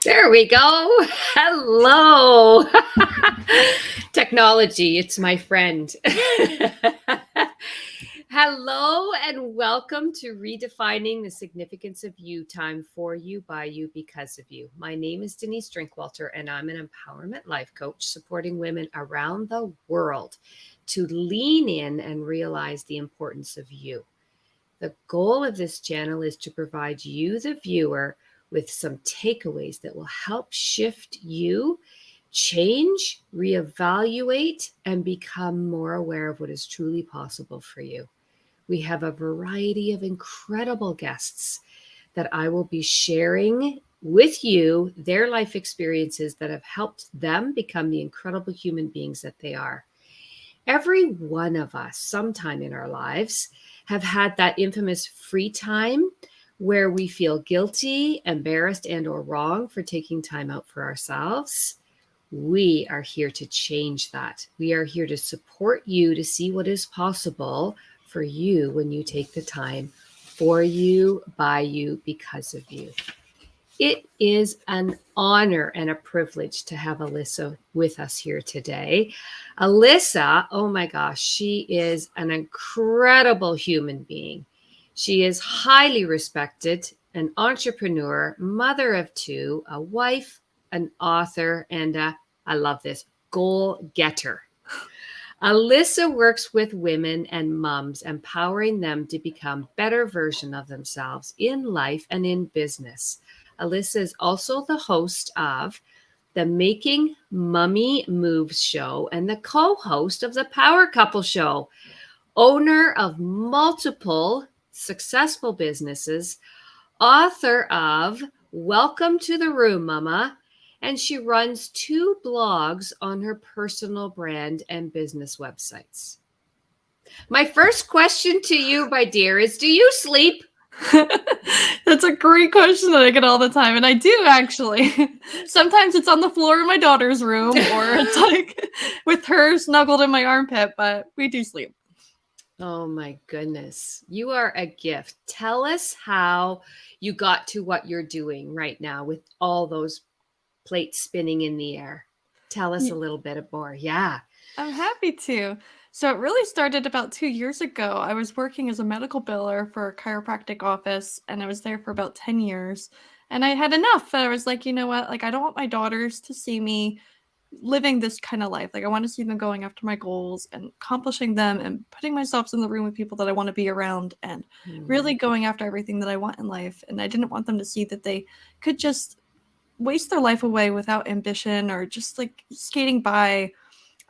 There we go. Hello. Technology, it's my friend. Hello and welcome to Redefining the Significance of You, time for you, by you, because of you. My name is Denise Drinkwalter, and I'm an empowerment life coach supporting women around the world to lean in and realize the importance of you. The goal of this channel is to provide you, the viewer, with some takeaways that will help shift you, change, reevaluate, and become more aware of what is truly possible for you. We have a variety of incredible guests that I will be sharing with you their life experiences that have helped them become the incredible human beings that they are. Every one of us, sometime in our lives, have had that infamous free time where we feel guilty, embarrassed, and or wrong for taking time out for ourselves. We are here to change that. We are here to support you to see what is possible for you when you take the time for you, by you, because of you. It is an honor and a privilege to have Alyssa with us here today. Alyssa, oh my gosh, she is an incredible human being. She is highly respected, an entrepreneur, mother of two, a wife, an author, and I love this, goal getter. Alyssa works with women and moms, empowering them to become better versions of themselves in life and in business. Alyssa is also the host of the Making Mummy Moves show and the co-host of the Power Couple show, owner of multiple successful businesses, author of Welcome to the Room, Mama, and she runs 2 blogs on her personal brand and business websites. My first question to you, my dear, is do you sleep? That's a great question that I get all the time, and I do actually. Sometimes it's on the floor in my daughter's room, or it's like with her snuggled in my armpit, but we do sleep. Oh my goodness. You are a gift. Tell us how you got to what you're doing right now with all those plates spinning in the air. Tell us a little bit more. Yeah. I'm happy to. So it really started about 2 years ago. I was working as a medical biller for a chiropractic office, and I was there for about 10 years. And I had enough. And I was like, you know what? Like, I don't want my daughters to see me living this kind of life. Like, I want to see them going after my goals and accomplishing them and putting myself in the room with people that I want to be around and really going after everything that I want in life. And I didn't want them to see that they could just waste their life away without ambition or just like skating by,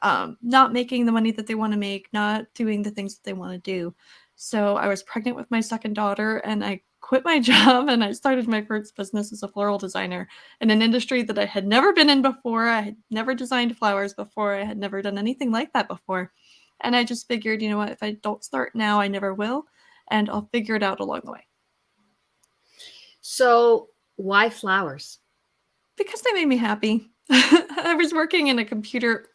not making the money that they want to make, not doing the things that they want to do. So I was pregnant with my second daughter, and I quit my job and I started my first business as a floral designer in an industry that I had never been in before. I had never designed flowers before. I had never done anything like that before. And I just figured, you know what, if I don't start now, I never will. And I'll figure it out along the way. So why flowers? Because they made me happy. I was working on a computer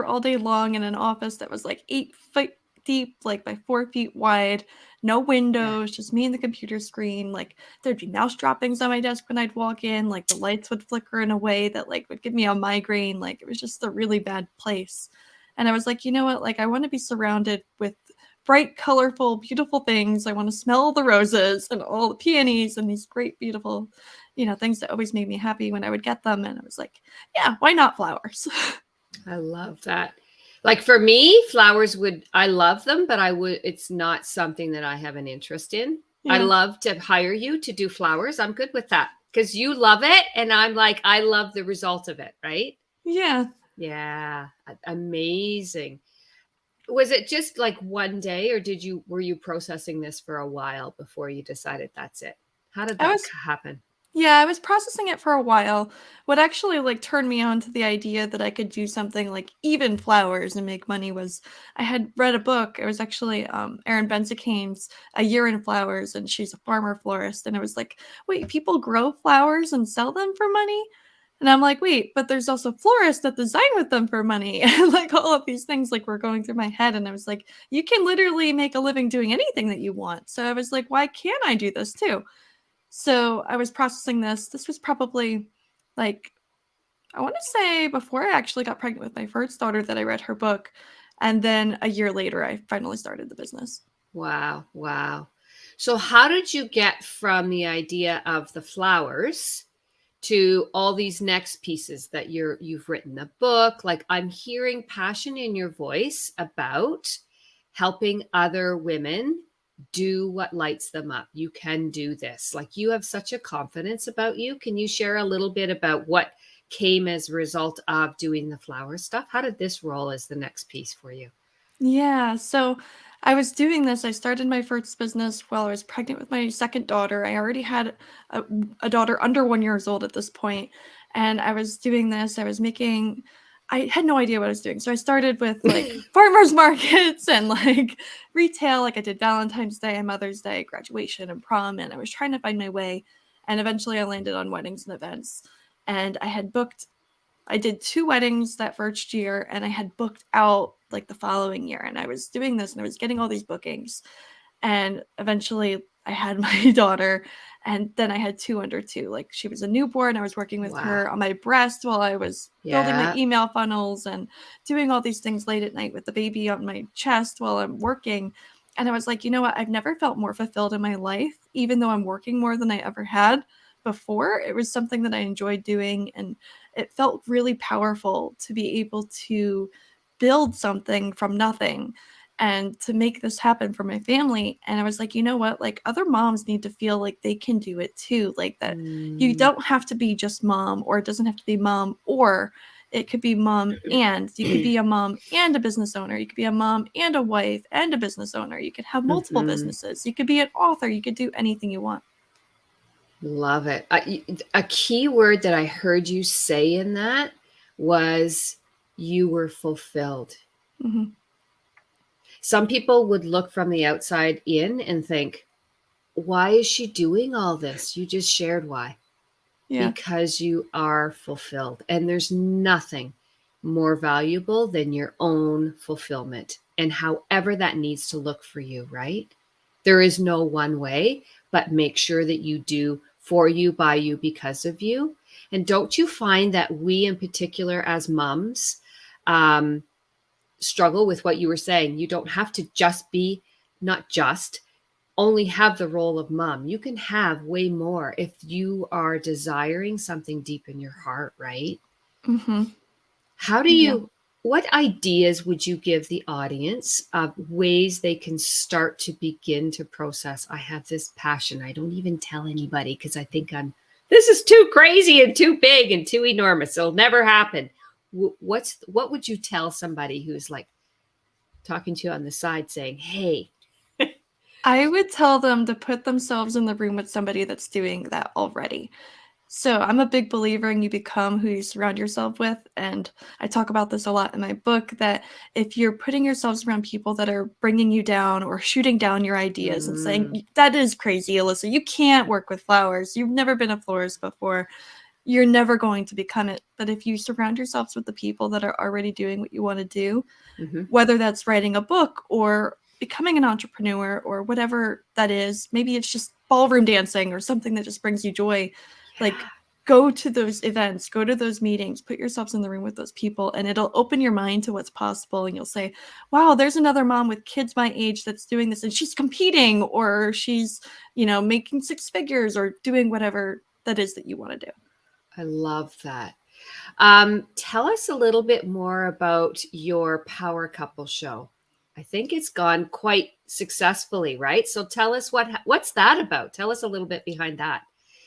all day long in an office that was like 8 feet deep, like by 4 feet wide, no windows, just me and the computer screen. Like there'd be mouse droppings on my desk when I'd walk in, like the lights would flicker in a way that like would give me a migraine. Like it was just a really bad place. And I was like, you know what? Like I want to be surrounded with bright, colorful, beautiful things. I want to smell the roses and all the peonies and these great, beautiful, things that always made me happy when I would get them. And I was like, yeah, why not flowers? I love that. Like for me, flowers I love them, but it's not something that I have an interest in. Yeah. I love to hire you to do flowers. I'm good with that because you love it. And I'm like, I love the result of it. Right? Yeah. Yeah. Amazing. Was it just like one day or were you processing this for a while before you decided that's it? How did that happen? Yeah, I was processing it for a while. What actually like turned me on to the idea that I could do something like even flowers and make money was I had read a book. It was actually Erin Benzakane's A Year in Flowers, and she's a farmer florist. And it was like, wait, people grow flowers and sell them for money? And I'm like, wait, but there's also florists that design with them for money. And like all of these things like were going through my head. And I was like, you can literally make a living doing anything that you want. So I was like, why can't I do this too? So I was processing this. This was probably like, I want to say before I actually got pregnant with my first daughter that I read her book. And then a year later, I finally started the business. Wow. Wow. So how did you get from the idea of the flowers to all these next pieces that you've written a book? Like, I'm hearing passion in your voice about helping other women do what lights them up. You can do this. Like, you have such a confidence about you. Can you share a little bit about what came as a result of doing the flower stuff? How did this roll as the next piece for you? Yeah, so I was doing this. I started my first business while I was pregnant with my second daughter. I already had a daughter under 1 year old at this point, and I was doing this. I had no idea what I was doing. So I started with like farmers markets and like retail. Like I did Valentine's Day and Mother's Day, graduation and prom, and I was trying to find my way. And eventually I landed on weddings and events. And I did 2 weddings that first year, and I had booked out like the following year. And I was doing this and I was getting all these bookings. And eventually I had my daughter, and then I had 2 under 2. Like she was a newborn. I was working with Wow. her on my breast while I was building my Yeah. email funnels and doing all these things late at night with the baby on my chest while I'm working. And I was like, you know what? I've never felt more fulfilled in my life, even though I'm working more than I ever had before. It was something that I enjoyed doing, and it felt really powerful to be able to build something from nothing and to make this happen for my family. And I was like, you know what? Like other moms need to feel like they can do it too. Like that you Mm. don't have to be just mom, or it doesn't have to be mom, or it could be mom and you could be a mom and a business owner. You could be a mom and a wife and a business owner. You could have multiple Mhm. businesses. You could be an author. You could do anything you want. Love it. A key word that I heard you say in that was you were fulfilled. Mm-hmm. Some people would look from the outside in and think, why is she doing all this? You just shared why. Yeah. Because you are fulfilled. And there's nothing more valuable than your own fulfillment, and however that needs to look for you, right? There is no one way, but make sure that you do for you, by you, because of you. And don't you find that we, in particular, as moms, um, struggle with what you were saying? You don't have to just be, not just, only have the role of mom. You can have way more if you are desiring something deep in your heart, right? Mm-hmm. How do Yeah. you, what ideas would you give the audience of ways they can start to begin to process? I have this passion. I don't even tell anybody because I think this is too crazy and too big and too enormous. It'll never happen. What would you tell somebody who's like talking to you on the side saying, hey, I would tell them to put themselves in the room with somebody that's doing that already. So I'm a big believer in you become who you surround yourself with. And I talk about this a lot in my book, that if you're putting yourselves around people that are bringing you down or shooting down your ideas and saying, that is crazy, Alyssa, you can't work with flowers. You've never been a florist before. You're never going to become it. But if you surround yourselves with the people that are already doing what you want to do, mm-hmm, whether that's writing a book or becoming an entrepreneur or whatever that is, maybe it's just ballroom dancing or something that just brings you joy. Like, go to those events, go to those meetings, put yourselves in the room with those people, and it'll open your mind to what's possible. And you'll say, wow, there's another mom with kids my age that's doing this, and she's competing, or she's, making 6 figures or doing whatever that is that you want to do. I love that. Tell us a little bit more about your Power Couple show. I think it's gone quite successfully, right? So tell us what's that about? Tell us a little bit behind that.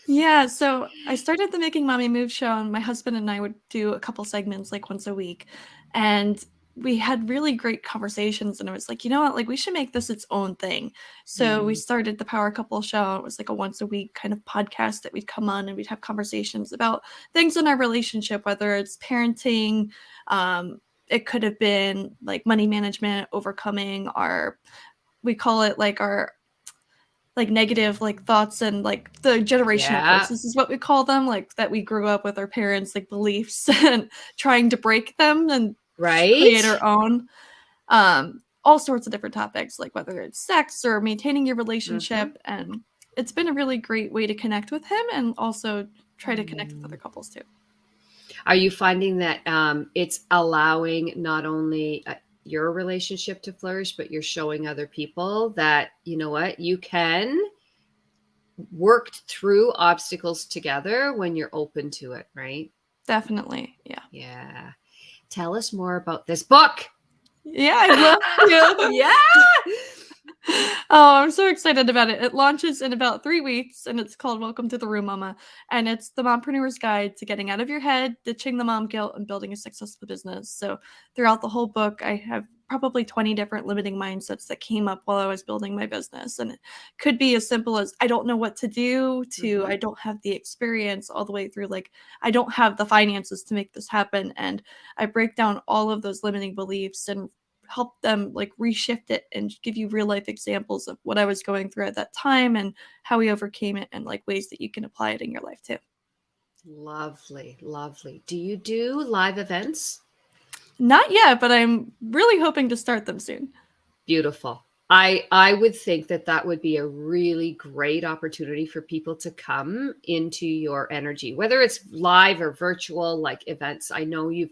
Yeah, so I started the Making Mommy Move show, and my husband and I would do a couple segments like once a week. And we had really great conversations, and I was like, you know what, like we should make this its own thing. So we Mm, started the Power Couple show. It was like a once a week kind of podcast that we'd come on and we'd have conversations about things in our relationship, whether it's parenting, it could have been like money management, overcoming we call it like our like negative like thoughts and like the generational yeah, curses is what we call them, like that we grew up with our parents like beliefs and trying to break them and create right. our own. All sorts of different topics, like whether it's sex or maintaining your Mm-hmm. relationship. And it's been a really great way to connect with him and also try to connect with other Mm. couples too. Are you finding that it's allowing not only your relationship to flourish, but you're showing other people that, you know what, you can work through obstacles together when you're open to it, right? Definitely. Yeah. Yeah. Tell us more about this book. Yeah, I'd love to. Yeah. Oh, I'm so excited about it. It launches in about 3 weeks, and it's called Welcome to the Room, Mama. And it's the mompreneur's guide to getting out of your head, ditching the mom guilt, and building a successful business. So throughout the whole book, I have probably 20 different limiting mindsets that came up while I was building my business. And it could be as simple as I don't know what to do to I don't have the experience, all the way through like I don't have the finances to make this happen. And I break down all of those limiting beliefs and help them like reshift it and give you real life examples of what I was going through at that time and how we overcame it and like ways that you can apply it in your life too. Lovely, lovely. Do you do live events? Not yet, but I'm really hoping to start them soon. Beautiful. I would think that that would be a really great opportunity for people to come into your energy, whether it's live or virtual, like events. I know you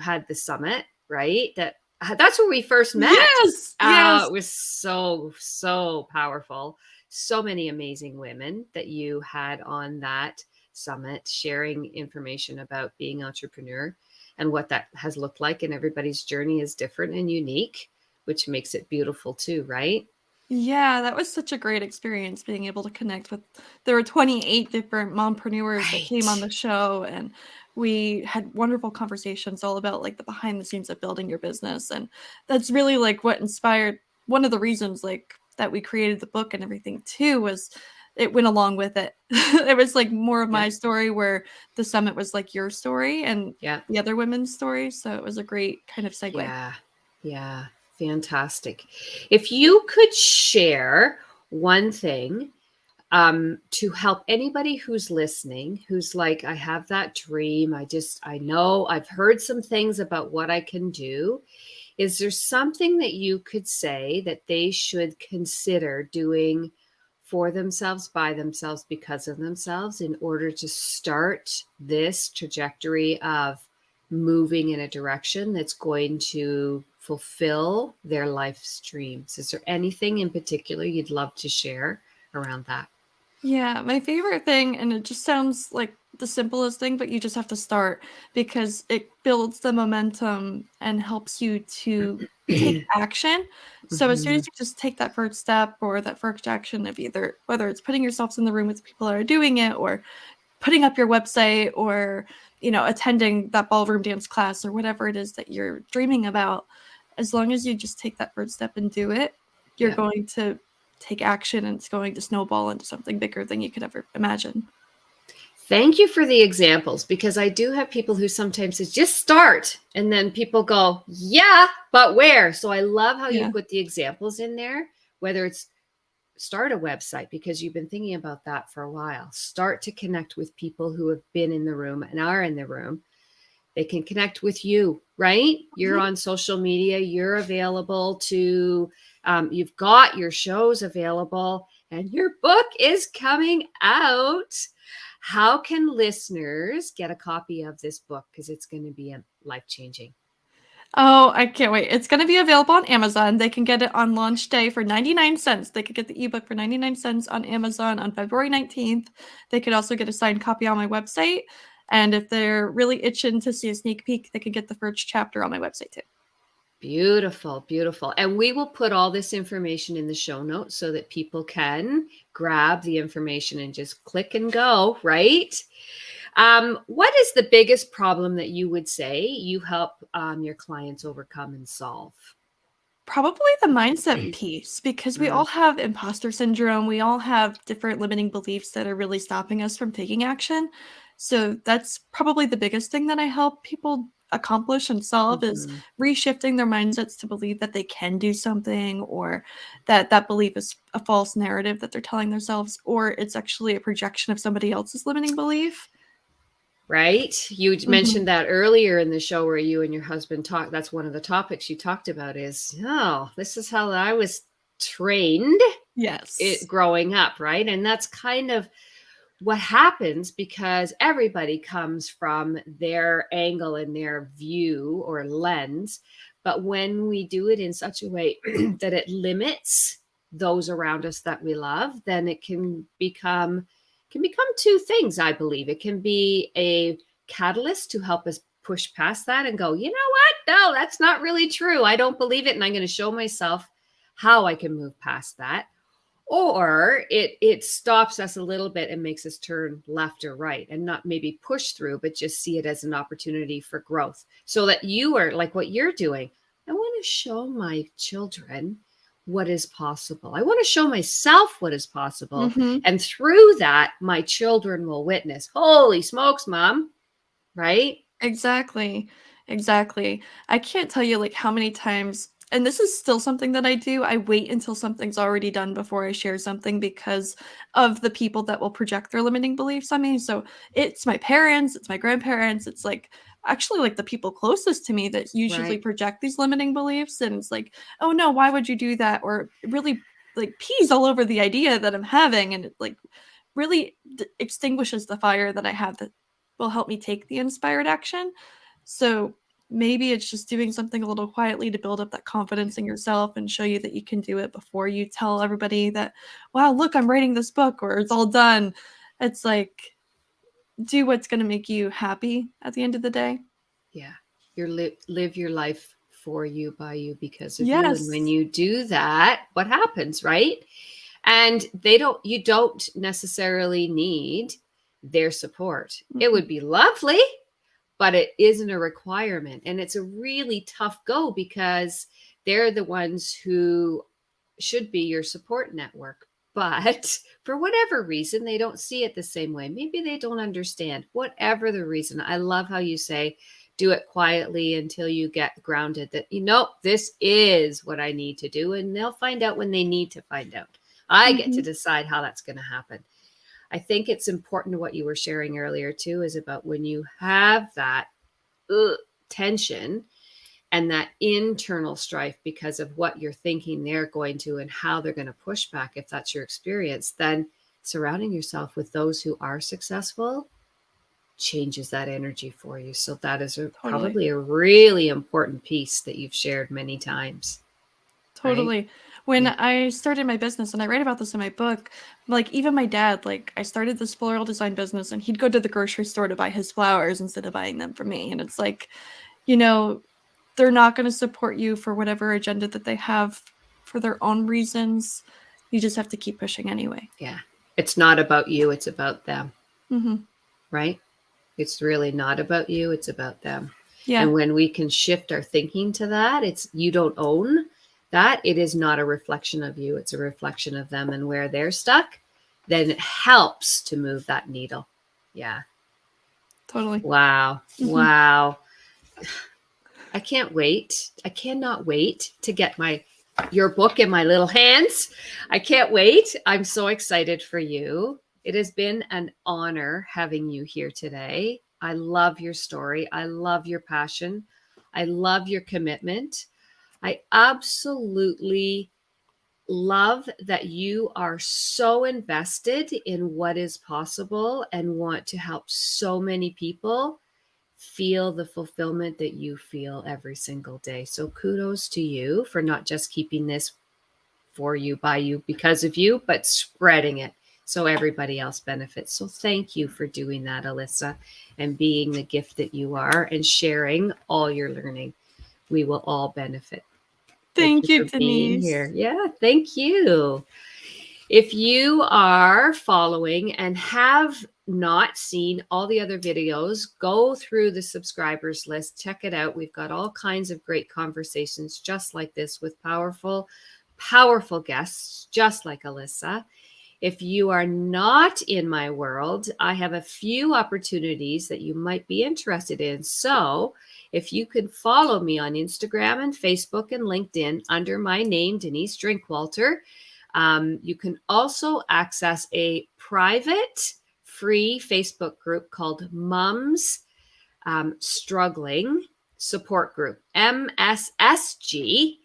had the summit, right? That's where we first met. Yes. Yes. It was so powerful. So many amazing women that you had on that summit sharing information about being entrepreneur and what that has looked like. And everybody's journey is different and unique, which makes it beautiful too, right? Yeah, that was such a great experience being able to connect with. There were 28 different mompreneurs that came on Right. the show, and we had wonderful conversations all about like the behind the scenes of building your business. And that's really like what inspired one of the reasons like that we created the book and everything too was it went along with it. It was like more of my Yep. story where the summit was like your story and Yeah. the other women's stories. So it was a great kind of segue. Yeah. Yeah. Fantastic. If you could share one thing to help anybody who's listening, who's like, I have that dream. I know I've heard some things about what I can do. Is there something that you could say that they should consider doing for themselves, by themselves, because of themselves, in order to start this trajectory of moving in a direction that's going to fulfill their life streams? Is there anything in particular you'd love to share around that? Yeah, my favorite thing, and it just sounds like the simplest thing, but you just have to start because it builds the momentum and helps you to take action. So as soon as Mhm. you just take that first step or that first action of either whether it's putting yourself in the room with people that are doing it or putting up your website or, attending that ballroom dance class or whatever it is that you're dreaming about, as long as you just take that first step and do it, you're Yeah. going to take action and it's going to snowball into something bigger than you could ever imagine. Thank you for the examples, because I do have people who sometimes say, just start. And then people go, yeah, but where? So I love how you Yeah. put the examples in there, whether it's start a website because you've been thinking about that for a while. Start to connect with people who have been in the room and are in the room. They can connect with you, right? You're Mhm. on social media, you're available to, you've got your shows available, and your book is coming out. How can listeners get a copy of this book? Because it's going to be life-changing. Oh, I can't wait. It's going to be available on Amazon. They can get it on launch day for 99 cents. They could get the ebook for 99 cents on Amazon on February 19th. They could also get a signed copy on my website. And if they're really itching to see a sneak peek, they could get the first chapter on my website too. Beautiful, beautiful. And we will put all this information in the show notes so that people can grab the information and just click and go, right? What is the biggest problem that you would say you help your clients overcome and solve? Probably the mindset piece, because we all Mm, have imposter syndrome. We all have different limiting beliefs that are really stopping us from taking action. So that's probably the biggest thing that I help people accomplish and solve is mhm. reshifting their mindsets to believe that they can do something or that that belief is a false narrative that they're telling themselves or it's actually a projection of somebody else's limiting belief. Right? You Mhm. mentioned that earlier in the show where you and your husband talked. That's one of the topics you talked about is, oh, this is how I was trained Yes. growing up, right? And that's kind of what happens, because everybody comes from their angle and their view or lens, but when we do it in such a way that it limits those around us that we love, then it can become two things. I believe it can be a catalyst to help us push past that and go, you know what? No, that's not really true. I don't believe it. And I'm going to show myself how I can move past that. Or it stops us a little bit and makes us turn left or right and not maybe push through, but just see it as an opportunity for growth, so that you are like what you're doing. I want to show my children what is possible. I want to show myself what is possible. Mm-hmm. And through that, my children will witness, holy smokes, mom, right? Exactly. Exactly. I can't tell you like how many times, and this is still something that I do. I wait until something's already done before I share something because of the people that will project their limiting beliefs on me. So it's my parents, it's my grandparents, it's like actually like the people closest to me that usually Right. project these limiting beliefs. And it's like, oh no, why would you do that? Or it really like pees all over the idea that I'm having. And it like really extinguishes the fire that I have that will help me take the inspired action. So maybe it's just doing something a little quietly to build up that confidence in yourself and show you that you can do it before you tell everybody that, wow, look, I'm writing this book or it's all done. It's like, do what's going to make you happy at the end of the day. Yeah. Live your life for you, by you, because of you. And when Yes. you do that, what happens, right? And you don't necessarily need their support. It Mhm. would be lovely, but it isn't a requirement. And it's a really tough go, because they're the ones who should be your support network. But for whatever reason, they don't see it the same way. Maybe they don't understand, whatever the reason. I love how you say, do it quietly until you get grounded that, this is what I need to do. And they'll find out when they need to find out. I get to Mhm. decide how that's going to happen. I think it's important, what you were sharing earlier too, is about when you have that tension and that internal strife because of what you're thinking they're going to and how they're going to push back, if that's your experience, then surrounding yourself with those who are successful changes that energy for you. So that is Totally. probably a really important piece that you've shared many times, right? Totally. When Yeah. I started my business, and I write about this in my book, like even my dad, like I started this floral design business and he'd go to the grocery store to buy his flowers instead of buying them from me. And it's like, you know, they're not going to support you for whatever agenda that they have for their own reasons. You just have to keep pushing anyway. Yeah. It's not about you, it's about them, Hmm. right? It's really not about you, it's about them. Yeah, And when we can shift our thinking to that, it's you don't own that. It is not a reflection of you, it's a reflection of them and where they're stuck. Then it helps to move that needle. Yeah. totally. Wow. Hmm. Wow. I can't wait. I cannot wait to get your book in my little hands. I can't wait. I'm so excited for you. It has been an honor having you here today. I love your story. I love your passion. I love your commitment. I absolutely love that you are so invested in what is possible and want to help so many people feel the fulfillment that you feel every single day. So kudos to you for not just keeping this for you, by you, because of you, but spreading it so everybody else benefits. So thank you for doing that, Alyssa, and being the gift that you are and sharing all your learning. We will all benefit. Thank Thank you you, for being Denise. here. Yeah, thank you. If you are following and have not seen all the other videos, go through the subscribers list, check it out. We've got all kinds of great conversations just like this with powerful, powerful guests, just like Alyssa. If you are not in my world, I have a few opportunities that you might be interested in. So if you could follow me on Instagram and Facebook and LinkedIn under my name, Denise Drinkwalter. You can also access a private free Facebook group called Mums Struggling Support Group, MSSG.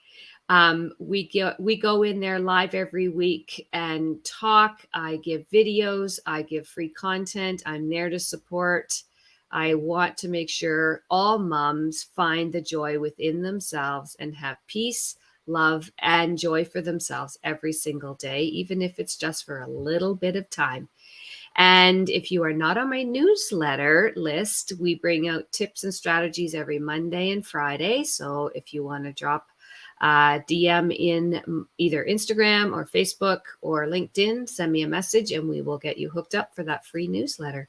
We go in there live every week and talk. I give videos. I give free content. I'm there to support. I want to make sure all moms find the joy within themselves and have peace, love, and joy for themselves every single day, even if it's just for a little bit of time. And if you are not on my newsletter list, we bring out tips and strategies every Monday and Friday. So if you want to drop DM in either Instagram or Facebook or LinkedIn, send me a message and we will get you hooked up for that free newsletter.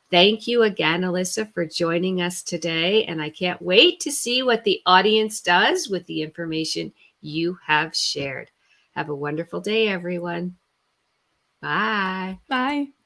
Thank you again, Alyssa, for joining us today. And I can't wait to see what the audience does with the information you have shared. Have a wonderful day, everyone. Bye. Bye.